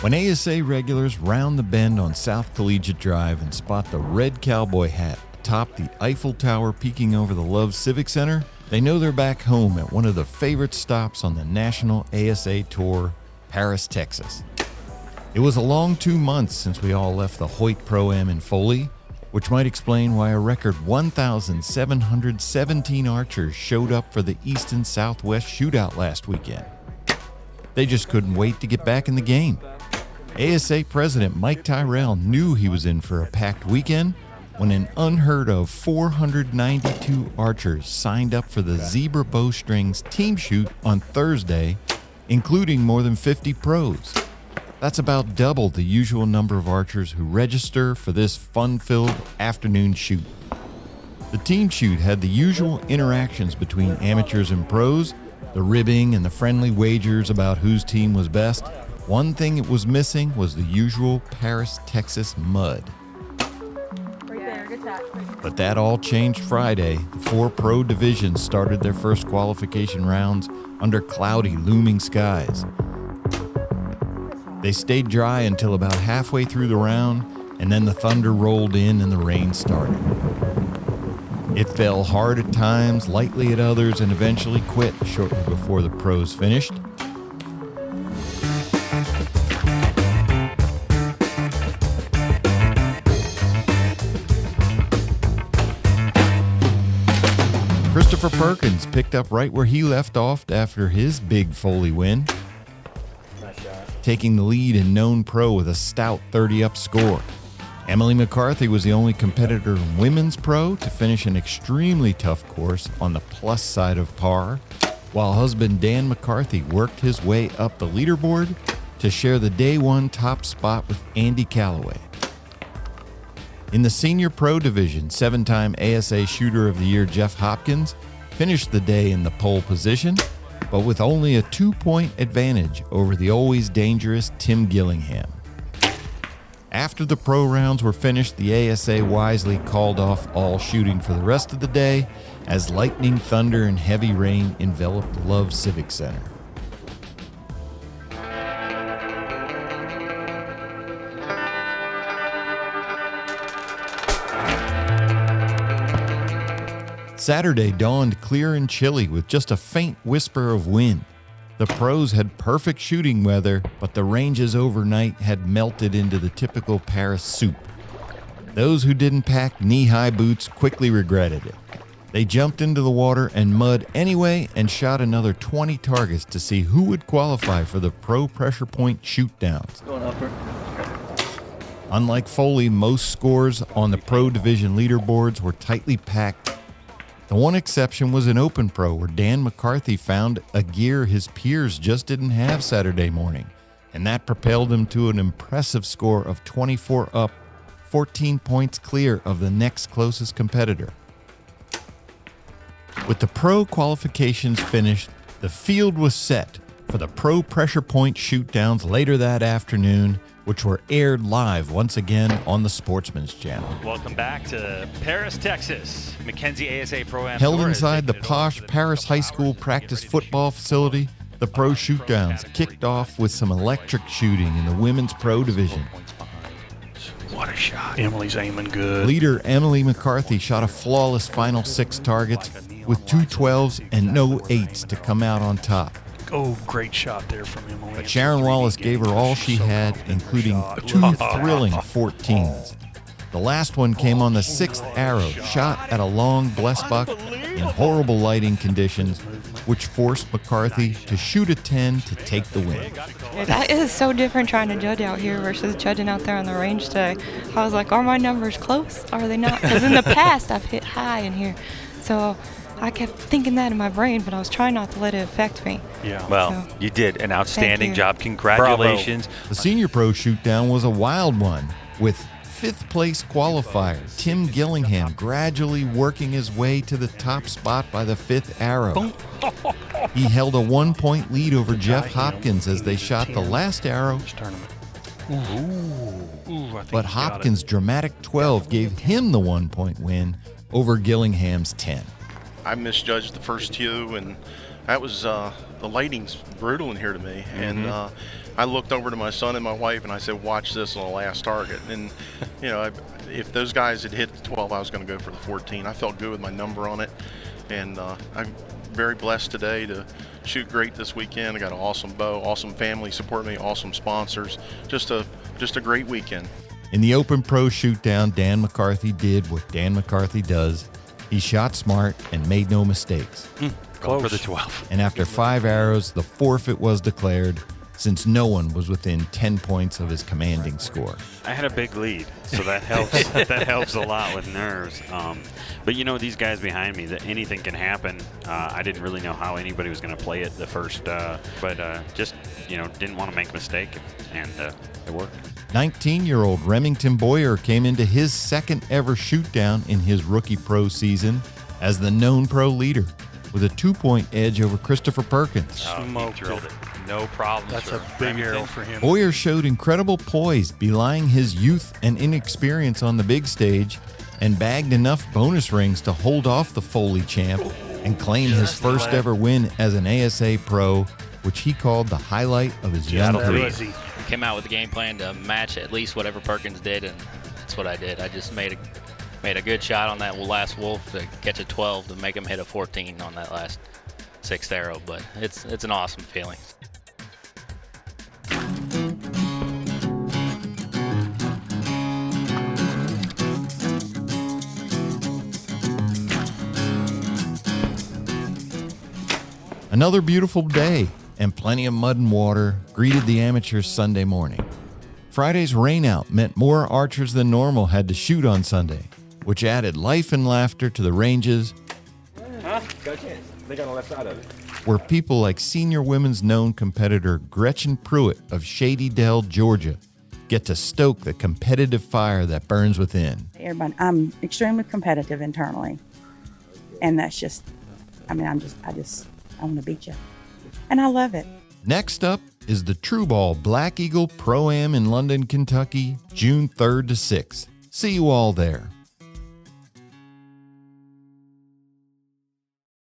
When ASA regulars round the bend on South Collegiate Drive and spot the red cowboy hat atop the Eiffel Tower peeking over the Love Civic Center, they know they're back home at one of the favorite stops on the National ASA Tour, Paris, Texas. It was a long 2 months since we all left the Hoyt Pro-Am in Foley, which might explain why a record 1,717 archers showed up for the Easton Southwest Shootout last weekend. They just couldn't wait to get back in the game. ASA President Mike Tyrell knew he was in for a packed weekend when an unheard of 492 archers signed up for the Zebra Bowstrings team shoot on Thursday, including more than 50 pros. That's about double the usual number of archers who register for this fun-filled afternoon shoot. The team shoot had the usual interactions between amateurs and pros, the ribbing and the friendly wagers about whose team was best. One thing it was missing was the usual Paris, Texas mud. Right there, good shot. But that all changed Friday. The 4 pro divisions started their first qualification rounds under cloudy, looming skies. They stayed dry until about halfway through the round, and then the thunder rolled in and the rain started. It fell hard at times, lightly at others, and eventually quit shortly before the pros finished. Christopher Perkins picked up right where he left off after his big Foley win, taking the lead in known pro with a stout 30-up score. Emily McCarthy was the only competitor in women's pro to finish an extremely tough course on the plus side of par, while husband Dan McCarthy worked his way up the leaderboard to share the day one top spot with Andy Calloway. In the senior pro division, 7-time ASA Shooter of the Year Jeff Hopkins finished the day in the pole position, but with only a 2-point advantage over the always dangerous Tim Gillingham. After the pro rounds were finished, the ASA wisely called off all shooting for the rest of the day as lightning, thunder, and heavy rain enveloped the Love Civic Center. Saturday dawned clear and chilly with just a faint whisper of wind. The pros had perfect shooting weather, but the ranges overnight had melted into the typical Paris soup. Those who didn't pack knee-high boots quickly regretted it. They jumped into the water and mud anyway and shot another 20 targets to see who would qualify for the pro pressure point shoot-downs. Going upper. Unlike Foley, most scores on the pro division leaderboards were tightly packed. The one exception was an open pro where Dan McCarthy found a gear his peers just didn't have Saturday morning, and that propelled him to an impressive score of 24 up, 14 points clear of the next closest competitor. With the pro qualifications finished, the field was set for the pro pressure point shoot-downs later that afternoon, which were aired live once again on the Sportsman's Channel. Welcome back to Paris, Texas. Mackenzie ASA Pro-Am Held Tour inside the has taken it posh over Paris a couple High School hours. practice Get ready to football shoot. facility, the pro shoot-downs kicked off with some electric shooting in the women's pro division. What a shot. Emily's aiming good. Leader Emily McCarthy shot a flawless final 6 targets with 2 12s and no 8s to come out on top. Oh, great shot there from Emily. But Sharon Wallace gave her all she had, including 2 thrilling 14s. The last one came on the 6th arrow, shot at a long blessbuck in horrible lighting conditions, which forced McCarthy to shoot a 10 to take the win. That is so different trying to judge out here versus judging out there on the range today. I was like, are my numbers close? Are they not? Because in the past, I've hit high in here. So I kept thinking that in my brain, but I was trying not to let it affect me. Yeah. Well, So, you did an outstanding you. job. Congratulations. The senior pro shoot-down was a wild one, with 5th place qualifier Tim Gillingham gradually working his way to the top spot by the 5th arrow. He held a 1-point lead over Jeff Hopkins as they shot the last arrow, This tournament. Ooh, I think but he got Hopkins' dramatic 12 gave him the 1-point win over Gillingham's 10. I misjudged the first two, and that was the lighting's brutal in here to me. And I looked over to my son and my wife, and I said, "Watch this on the last target." And if those guys had hit the 12, I was going to go for the 14. I felt good with my number on it, and I'm very blessed today to shoot great this weekend. I got an awesome bow, awesome family support me, awesome sponsors. Just a great weekend. In the Open Pro Shootdown, Dan McCarthy did what Dan McCarthy does. He shot smart and made no mistakes. Going for the 12. And after 5 arrows, the forfeit was declared, since no one was within 10 points of his commanding score. I had a big lead, so that helps. That helps a lot with nerves. But these guys behind me, that anything can happen. I didn't really know how anybody was going to play it the first, but just didn't want to make a mistake, and it worked. 19-year-old Remington Boyer came into his second ever shootdown in his rookie pro season as the known pro leader, with a 2-point edge over Christopher Perkins. He drilled it. No problems. That's a big arrow for him. Boyer showed incredible poise, belying his youth and inexperience on the big stage, and bagged enough bonus rings to hold off the Foley champ and claim his first ever win as an ASA pro, which he called the highlight of his young career. Came out with a game plan to match at least whatever Perkins did, and that's what I did. I just made a good shot on that last wolf to catch a 12 to make him hit a 14 on that last 6th arrow. But it's an awesome feeling. Another beautiful day and plenty of mud and water greeted the amateurs Sunday morning. Friday's rainout meant more archers than normal had to shoot on Sunday, which added life and laughter to the ranges, where people like senior women's known competitor Gretchen Pruitt of Shady Dell, Georgia, get to stoke the competitive fire that burns within. Everybody, I'm extremely competitive internally, and that's just, I want to beat you. And I love it. Next up is the True Ball Black Eagle Pro-Am in London, Kentucky, June 3rd to 6th. See you all there.